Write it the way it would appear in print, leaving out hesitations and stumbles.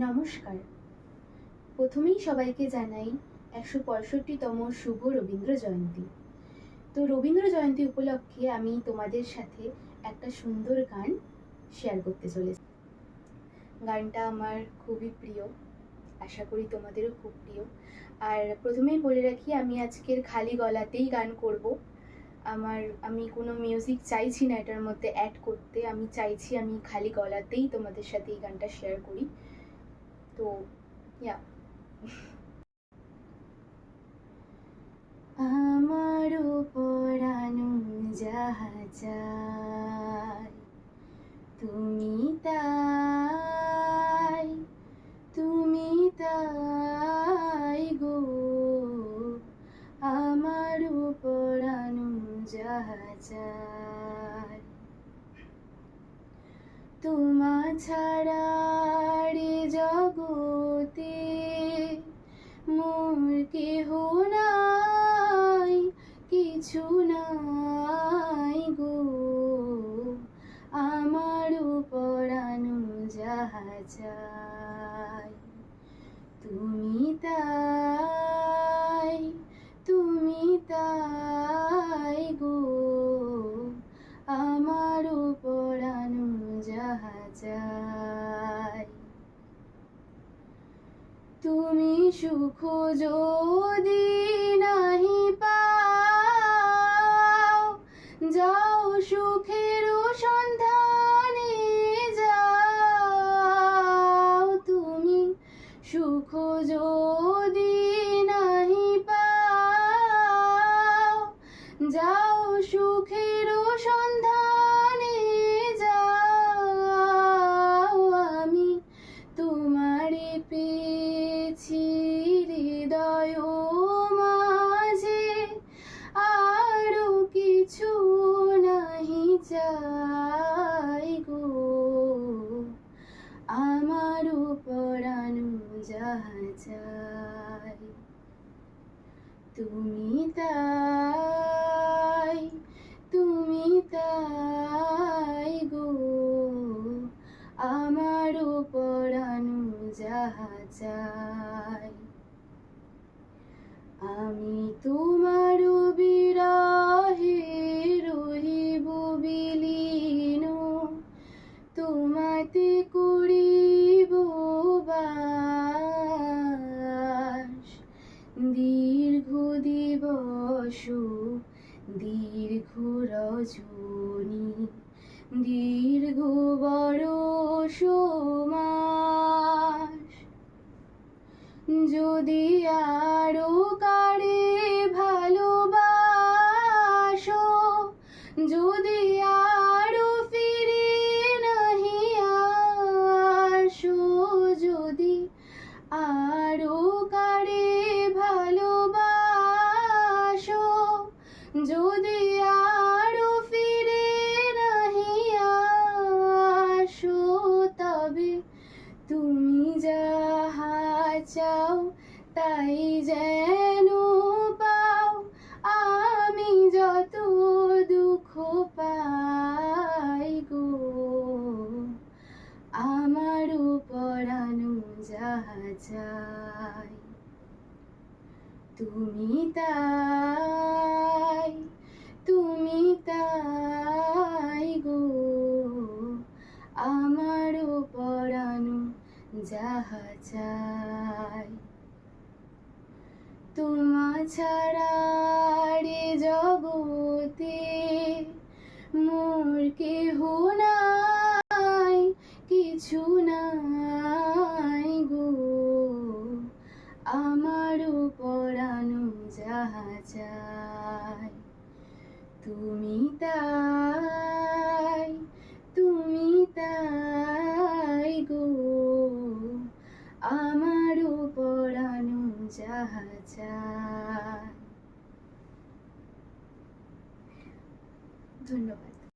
নমস্কার। প্রথমেই সবাইকে জানাই ১৬৫তম শুভ রবীন্দ্র জয়ন্তী। তো রবীন্দ্র জয়ন্তী উপলক্ষে আমি তোমাদের সাথে একটা সুন্দর গান শেয়ার করতে চলেছি। গানটা আমার খুবই প্রিয়, আশা করি তোমাদেরও খুব প্রিয়। আর প্রথমেই বলে রাখি, আমি আজকের খালি গলাতেই গান করব। আমি কোনো মিউজিক চাইছি না এটার মধ্যে অ্যাড করতে, আমি চাইছি আমি খালি গলাতেই তোমাদের সাথে এই গানটা শেয়ার করি। তো আমারও পরানো যাহা চায় তুমি তাই, তুমি তাই গো। আমারও পরানো যাহা চায় তোমা ছাড়া রে জগতে মোর কেহ নাই, কিছু নাই গো। আমারও পরানো যাহা চায় তুমি তাই, তুমি তাই গো। আমারও পরানো যাহা চায় তুমি সুখ যদি নাহি পাও, যাও সুখের সন্ধানে যাও। তুমি সুখ যদি নাহি পাও, যাও সুখের সন্ধানে যাও। আমি তোমারে পেয়েছি হৃদয় মাঝে, আরো কিছু নাহি চাই গো। আমারও পরানো যাহা চাই তুমি তাই, তুমি তাই গো। আমারও পরানো যাহা চাই আমি তোমার বিরহে রহিব বিলীন, তোমাতে করিব বাস। দীর্ঘ দিবস দীর্ঘ রজনী, দীর্ঘ বরষ মাস। যদি আরো কারে ভালোবাসো, যদি আরো ফিরে নাহি আসো, যদি আরো কারে ভালোবাসো, যদি আরো ফিরে নাহি আসো, তবে তুমি যাহা চাও তাই যেন পাও। আমি যত দুঃখ পাই গো, আমারও পরানো যাহা চাই তুমি তাই, তুমি তাই গো। আমারও পরানো যাহা চাই তোমা ছাড়া রে জগতে মোর কেহ নাই, কিছু নাই গো। আমারও পরানো যাহা চাই তুমি তাই, তুমি তাই গো। আমারও পরানো যাহা চাই। ধন্যবাদ।